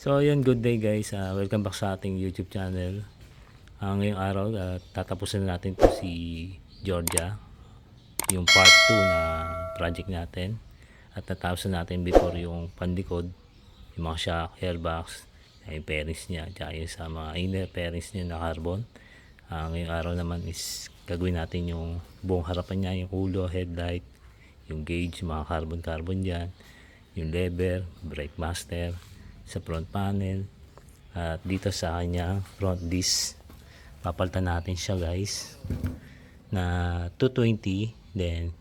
So ayun, good day guys. Welcome back sa ating YouTube channel. Ngayong araw, tatapusin na natin to si Georgia, yung part 2 na project natin. At natapos na natin before yung pandikod, yung mga shock, airbox, yung pairings niya, tsaka yung sa mga inner pairings niya na carbon. Ngayong araw naman is gagawin natin yung buong harapan niya, yung ulo, headlight, yung gauge, mga carbon dyan, yung lever, brake master, sa front panel, at dito sa kanya front disc papalitan natin siya guys na 220. Then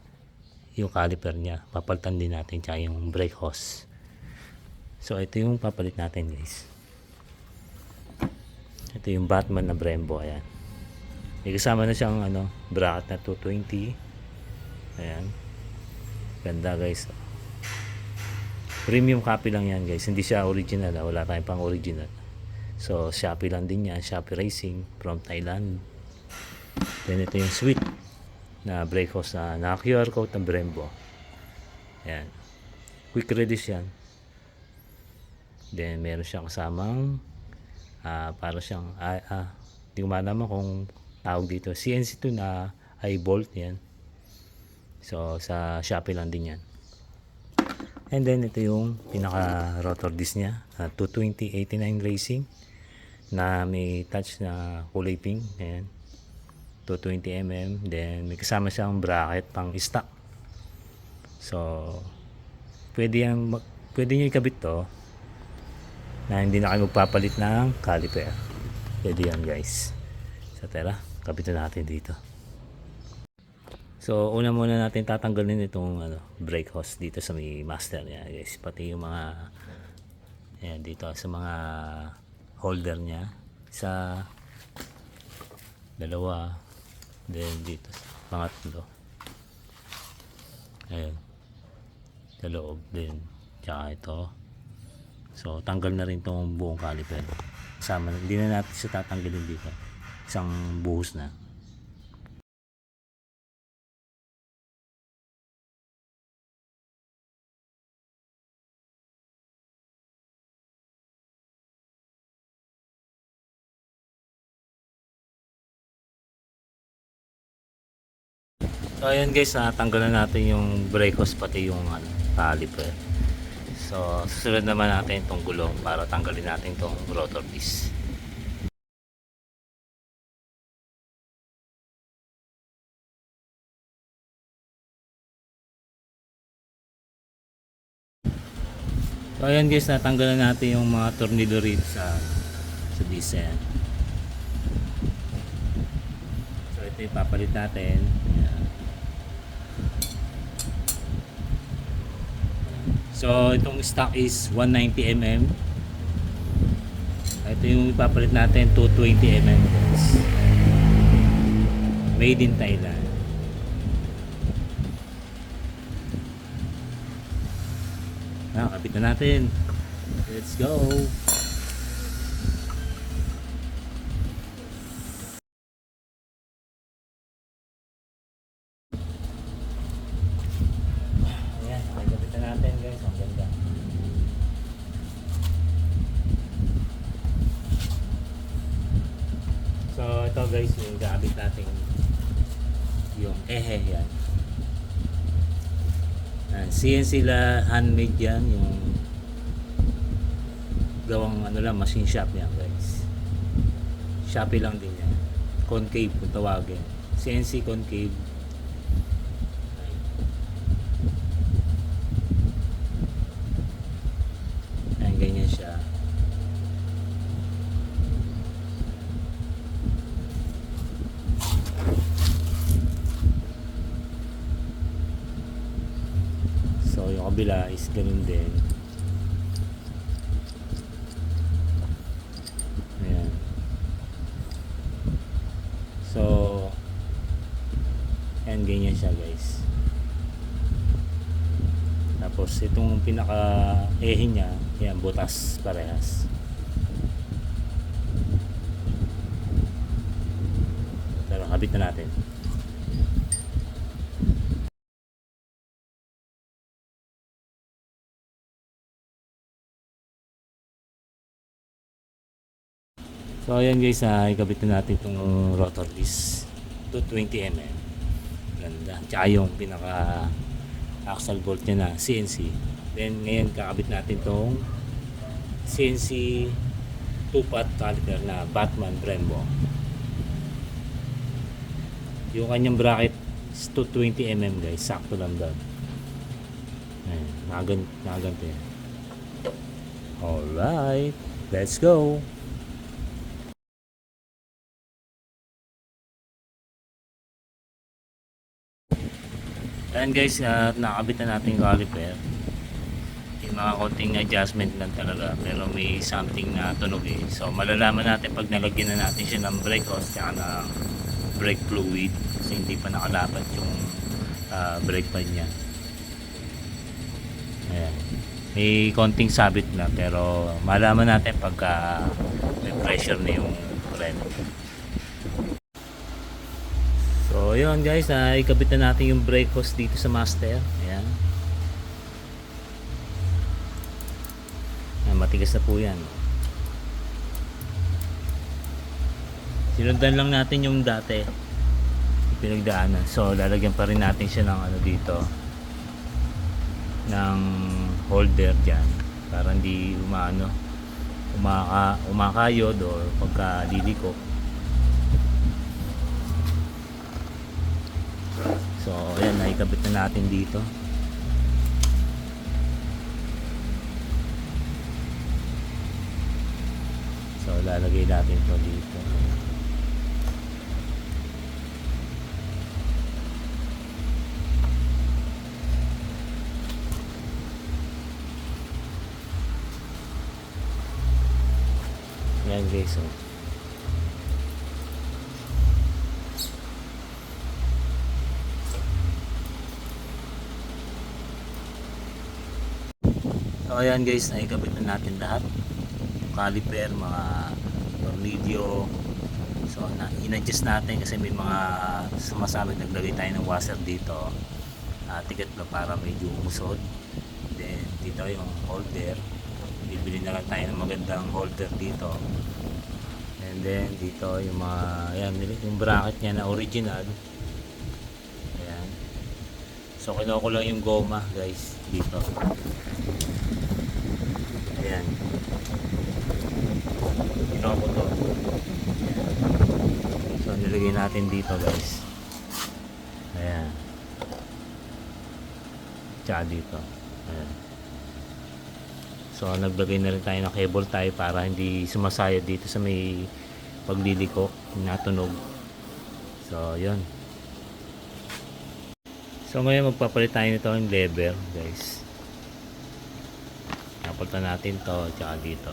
yung caliper niya papalitan din natin, tsaka yung brake hose. So ito yung papalit natin guys. Ito yung Batman na Brembo. Ayan, may kasama na siyang bracket na 220. Ayan, ganda guys. Premium copy lang yan guys, hindi siya original, wala tayong pang original. So Shopee lang din yan, Shopee Racing from Thailand. Then ito yung sweet na brake hose na naka QR code ng Brembo. Ayan, quick release yan. Then meron siyang kasamang para siyang hindi ko malaman kung tawag dito, CNC2 na high bolt yan. So sa Shopee lang din yan. And then ito yung pinaka rotor disc niya, 220/89 Racing na may touch na kulay pink. Ayan, 220 mm. Then may kasama siyang bracket pang stock. So pwede nyo ikabit to na hindi na kayo magpapalit ng caliper. Pwede yan guys. So tara, kabitin natin dito. So una muna natin tatanggalin itong brake hose dito sa may master niya guys, pati yung mga ayan, dito sa mga holder niya, sa dalawa, then dito sa pangatlo, ayan, sa loob din, tsaka ito. So tanggal na rin itong buong caliper, sama, hindi na natin siya tatanggalin dito, isang buhos na. So ayan guys, natanggalan natin yung brake hose pati yung caliper. So susunod naman natin itong gulong para tanggalin natin itong rotor disc. So ayan guys, natanggalan natin yung mga tornilyo rito sa disc. So ito yung papalit natin. Ayan. So itong stock is 190 mm. Ito yung ipapalit natin, 220 mm guys. Made in Thailand. Kapit na natin. Let's go. Ayan, kapit na natin guys. Ang ganda. So ito guys, yung gamit natin yung yan. CNC la, handmade yan, yung gawang lang, machine shop yan guys. Shopee lang din yan. Concave kung tawagin, CNC concave. Ayan, ganyan siya. So yung kabila is ganun din. Ayan. So ayan, ganyan siya guys. Tapos itong pinaka ehe niya, ayan, butas parehas. Pero kabit na natin. So ayan guys, ikabit na natin itong rotor disc 220 mm. Ganda. Tsaka yung pinaka axle bolt niya na CNC. Then ngayon kakabit natin itong CNC 2-pot caliper na Batman Brembo. Yung kanyang bracket is 220 mm guys, sakto lang doon. Ayan, nakaganto yan. Alright, let's go! Ayan guys, nakabit na natin yung caliper. Yung mga konting adjustment lang talaga, pero may something na tunog eh. So malalaman natin pag nalagyan na natin siya ng brake hose tsaka ng brake fluid, kasi hindi pa nakalapat yung brake pad niya. Ayan, may konting sabit na, pero malaman natin pagka may pressure na yung preno. So yun guys, ikabit na natin yung brake hose dito sa master. Ayan. Matigas na po yan. Sinundan lang natin yung dati pinagdaanan. So lalagyan pa rin natin siya ng ano dito, ng holder dyan, para hindi umakayod o pagka liliko. So ayan, naikabit na natin dito. So lalagay natin ito dito. Ayan guys, oh. So ayan guys, naikabit na natin lahat. Yung caliper, mga tornilyo. So in-adjust natin kasi may mga sumasabit. Naglagay tayo ng washer dito. Ticket na para medyo umusod. Then dito yung holder. Bibili na lang tayo ng magandang holder dito. And then dito yung mga, ayan, yung bracket niya na original. Ayan. So kinuha ko lang yung goma guys dito. Ayan. Kinuha ko to. So nilagay natin dito guys. Ayan. Tsaka dito. Ayan. So naglagay na rin tayo ng cable tie para hindi sumasayad dito sa may pagliliko, natunog. So yun. So ngayon magpapalit tayo nito ng lever guys. Napalitan natin to tsaka dito.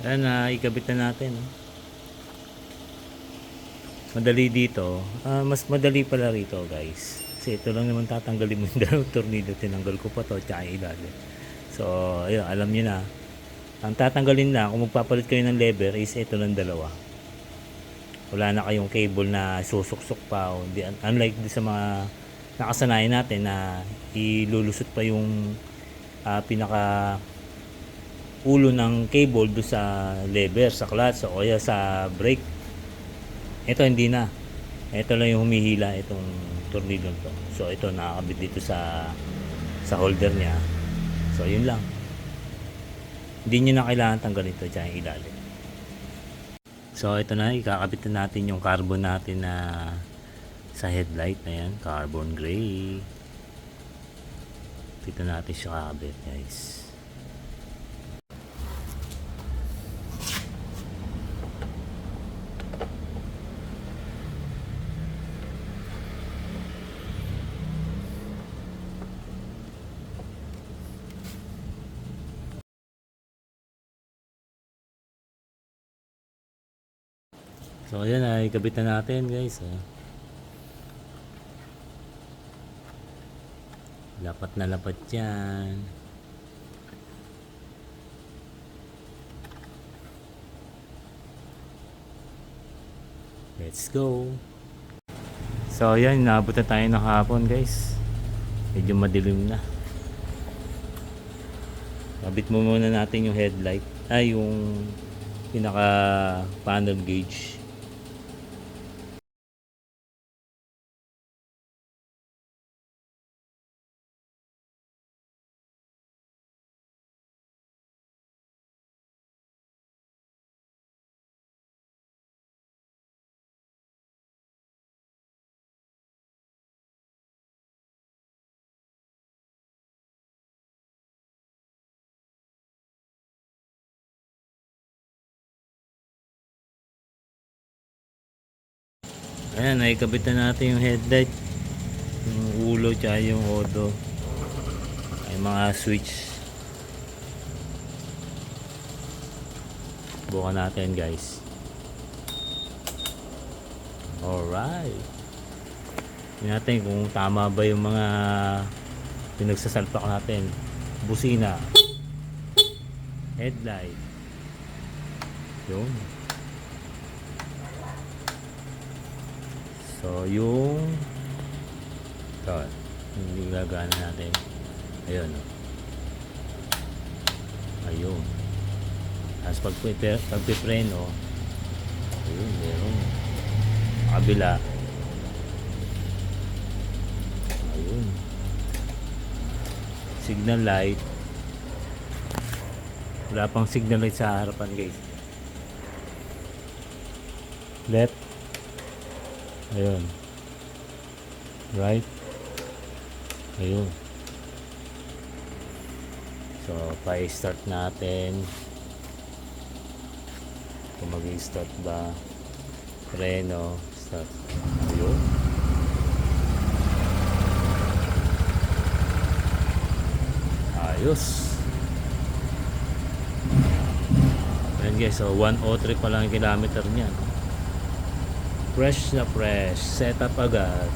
Ayan, ikabit na natin. Madali dito. Mas madali pala rito guys. Kasi ito lang naman tatanggalin mo yung dalawang tornilyo. Tinanggal ko pa to tsaka ilalim. So ayun, alam nyo na. Ang tatanggalin na kung magpapalit kayo ng lever is ito lang dalawa. Wala na kayong cable na susuksok pa. Unlike sa mga nakasanayan natin na ilulusot pa yung pinaka ulo ng cable do sa lever, sa clutch o kaya sa brake. Ito hindi na. Ito lang yung humihila itong tornilyo to. So ito nakakabit dito sa holder niya. So yun lang. Hindi nyo na kailangan tanggalin ito dyan ilalim. So ito na, ikakabit na natin yung carbon natin na sa headlight na yan, carbon gray. Dito natin siya kakabit guys. So ayan ay kabit na natin guys. Lapat na lapat yan. Let's go. So ayan, naabot na tayo ng hapon guys. Medyo madilim na. Kabit mo muna natin yung headlight. Ay, yung pinaka panel gauge. Ayan, nakikabit na natin yung headlight, yung ulo tsaka yung odo, ay mga switch. Bukan natin guys. Alright, tingnan natin kung tama ba yung mga pinagsasalpak natin. Busina, headlight, yun. So yung ito, hindi gagana natin. Ayun, ayun. Tapos pagpipreno, ayun, meron kabila, ayun. Signal light, wala pang signal light sa harapan guys. Left, ayun, right, ayun. So pa-start natin kung mag-start ba. Preno, start, ayun. Ayos. Ayan guys, so 103 pa lang yung kilometer niya. Fresh na fresh, setup agad.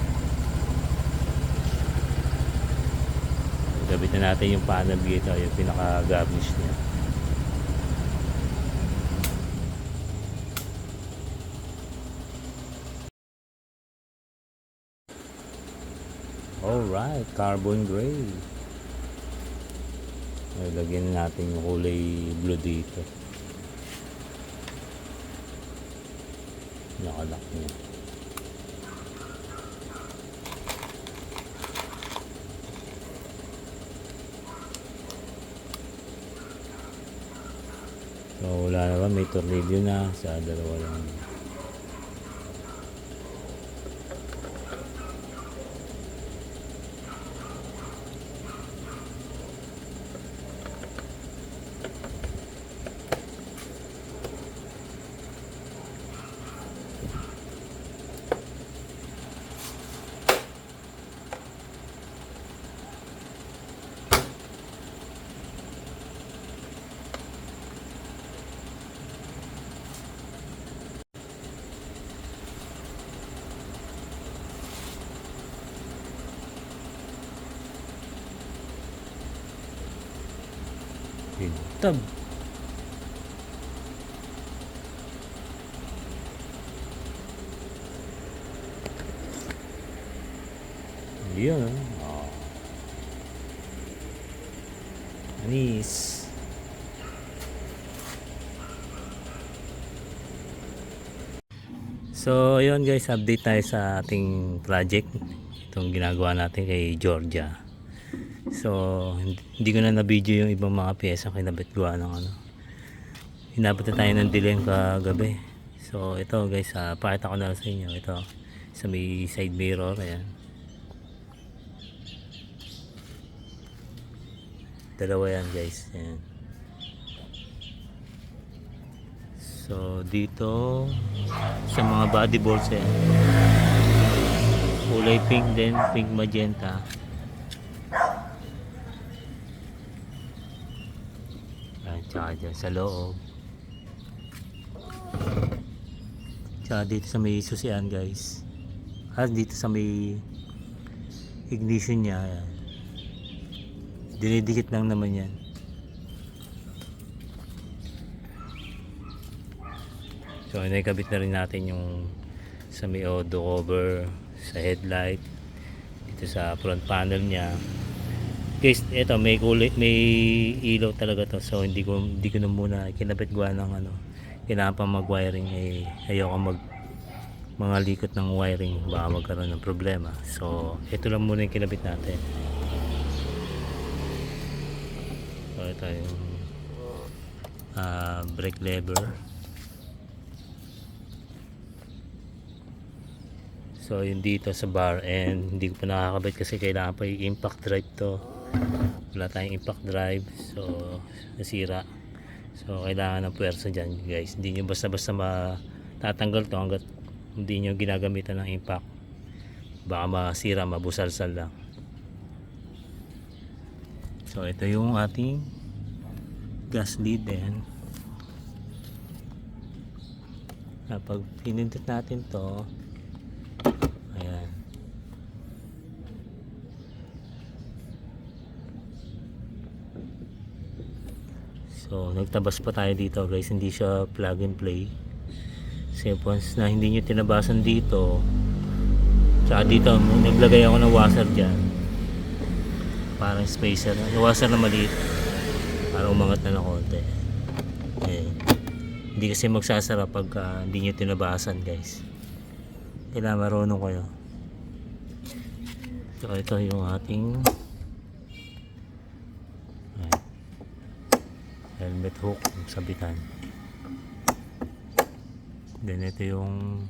Gabit na natin yung panel dito, yung pinaka garnish niya. Alright, carbon gray. Lagyan natin yung kulay blue dito. Nakalak niya. So wala naman, may tornilyo na sa dalawa lang. Tab. Yun. Oh. Anis. So ayun guys, update tayo sa ating project. Itong ginagawa natin kay Georgia. So hindi ko na na-video yung ibang mga pyesa kinabit gawa ng ano. Hinabot na tayo ng dilim kagabi. So ito guys, pakita ko na sa inyo. Ito sa may side mirror, ayan. Dalawa yan guys, ayan. So dito sa mga body bolts yan, kulay pink din, pink magenta. Ayan, tsaka dyan sa loob. Tsaka dito sa may susian guys. At dito sa may ignition niya. Ayan. Dinidikit lang naman yan. So nakabit na rin natin yung sa may auto cover, sa headlight, dito sa front panel niya. Guys, ito may kulay, may ilaw talaga to. So hindi ko na muna kinabit gawa ng ano. Kailangan pa mag-wiring, eh ayoko mga likot ng wiring, baka magkaroon ng problema. So ito lang muna yung kinabit natin. So ito yung brake lever. So yun dito sa bar end, hindi ko pa nakakabit kasi kailangan pa yung impact drive to. Wala tayong impact drive, so nasira. So kailangan ng puwersa dyan guys. Hindi nyo basta-basta matatanggal to hanggat hindi nyo ginagamitan ng impact. Baka masira, mabusalsal lang. So ito yung ating gas lead din. Pag pinindot natin to, ayan, so nagtabas pa tayo dito guys, hindi siya plug and play. So once na hindi nyo tinabasan dito, tsaka dito naglagay ako ng washer dyan, parang spacer, washer na maliit para umangat na ng konti. Okay. Hindi kasi magsasara pag hindi nyo tinabasan guys. Kailangan marunong kayo. So ito yung ating helmet hook sabitan. Then ito yung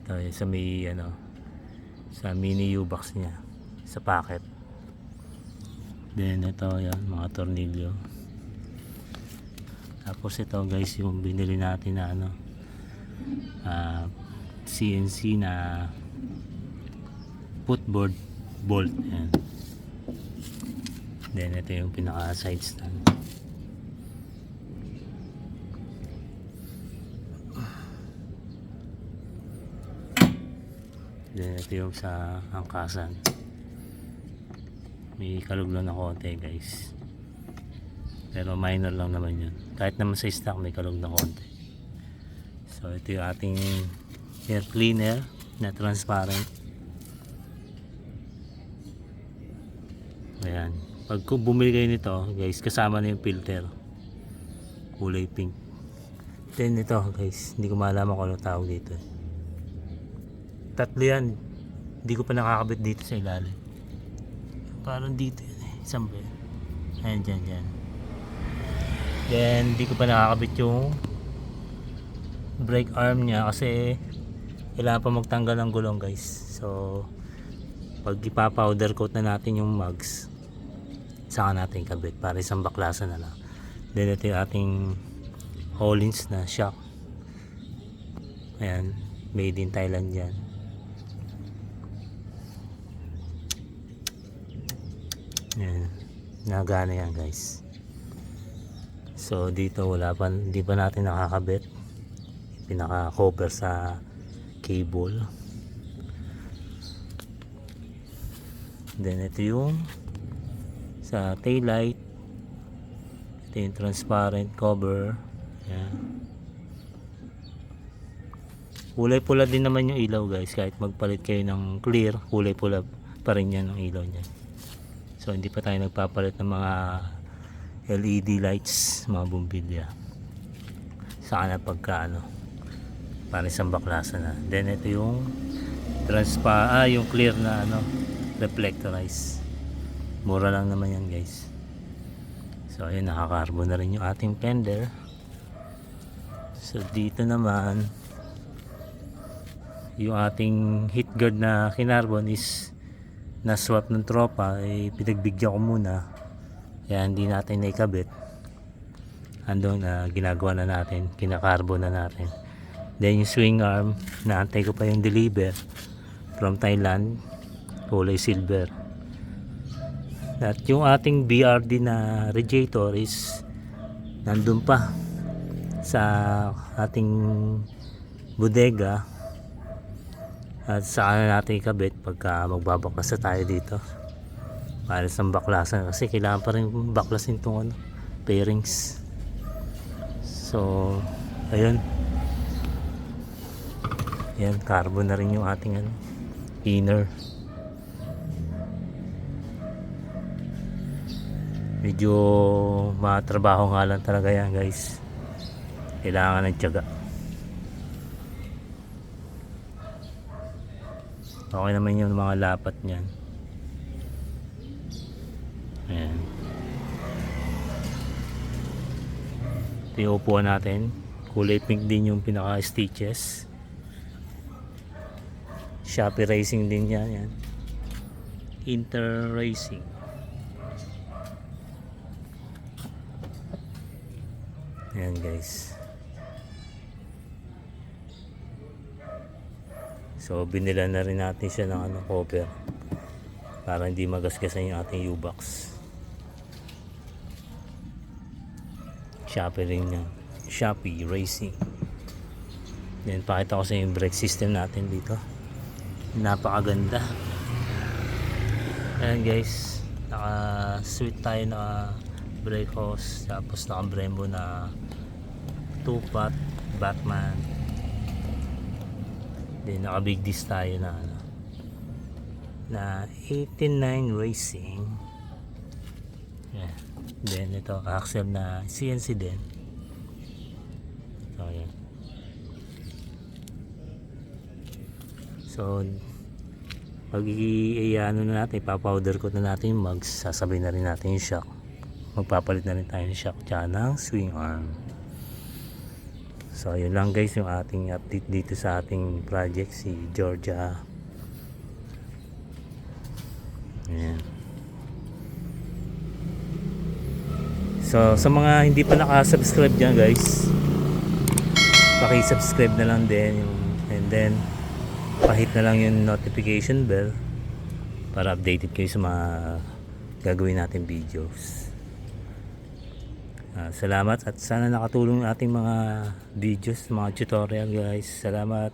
sa may sa mini U-box niya sa packet. Then ito yan, mga tornilyo. Tapos ito guys yung binili natin na CNC na footboard bolt. Ayan. Then ito yung pinaka side stand. Then ito yung sa angkasan. May kaluglan na konti guys, pero minor lang naman yun. Kahit naman sa stock may kalug na konti. So ito yung ating air cleaner na transparent. Ayan, pag bumili kayo nito guys, kasama na yung filter, kulay pink. Then ito guys, hindi ko malaman kung ano tawag dito. Tatlo yan, hindi ko pa nakakabit dito sa ilalim. Parang dito yun eh, isang ba yun? Ayan, dyan. Then hindi ko pa nakakabit yung brake arm niya kasi kailangan pa magtanggal ng gulong guys. So pag ipa-powder coat na natin yung mugs, saka natin kabit para isang baklasan na lang. Then ito yung ating Hollins na shock. Ayan, made in Thailand yan. Ayan, nagana yan guys. So dito hindi pa natin nakakabit pinaka cover sa cable. Then ito yung sa tail light, ito yung transparent cover. Ayan. Kulay pula din naman yung ilaw guys, kahit magpalit kayo ng clear, kulay pula pa rin yan ang ilaw niya. So hindi pa tayo nagpapalit ng mga LED lights, mga bumbilya. Saka na pagka para isang baklasa na. Then ito yung yung clear na reflectorize. Mura lang naman yan guys. So ayun, nakakarbo na rin yung ating fender. So dito naman yung ating heat guard na kinarbon is na swap ng tropa, pinagbigyan ko muna kaya hindi natin naikabit. Andun ginagawa na natin, kinakarbo na natin. Then yung swing arm, naantay ko pa yung deliver from Thailand, kulay silver. At yung ating BRD na radiator is nandun pa sa ating bodega at saan natin ikabit pagka magbabaklas na tayo dito. Pares ng baklasan kasi kailangan pa rin baklasin itong ano, pairings. So ayun, yan, carbon na rin yung ating ano, inner. Medyo matrabaho nga lang talaga yan guys, kailangan ng tiyaga. Okay naman yung mga lapat niyan. Ayan. Ito yung upuan natin, kulay pink din yung pinaka stitches. Shopee Racing din yan, yan. Inter Racing. Ayan guys. So binila na rin natin siya ng ano, cover para hindi magasgasan yung ating U-box. Shopee rin yan, Shopee Racing. Then pakita ko sa yung brake system natin dito, napakaganda. Ayan guys, naka sweet tayo na brake hose, tapos naka Brembo na 2-pot Batman. Then naka big disc tayo na ano, na 189 Racing. Yeah. Then ito axle na CNC din. So yan. So pag-iano na natin, ipapowder coat na natin yung mugs, sasabay na rin natin yung shock. Magpapalit na rin tayo ng shock tsaka ng swing arm. So yun lang guys yung ating update dito sa ating project, si Georgia. Ayan. So sa mga hindi pa naka-subscribe dyan guys, paki-subscribe na lang din yung, and then pahit na lang yung notification bell para updated kayo sa mga gagawin natin videos. Salamat at sana nakatulong ating mga videos, mga tutorial guys. Salamat.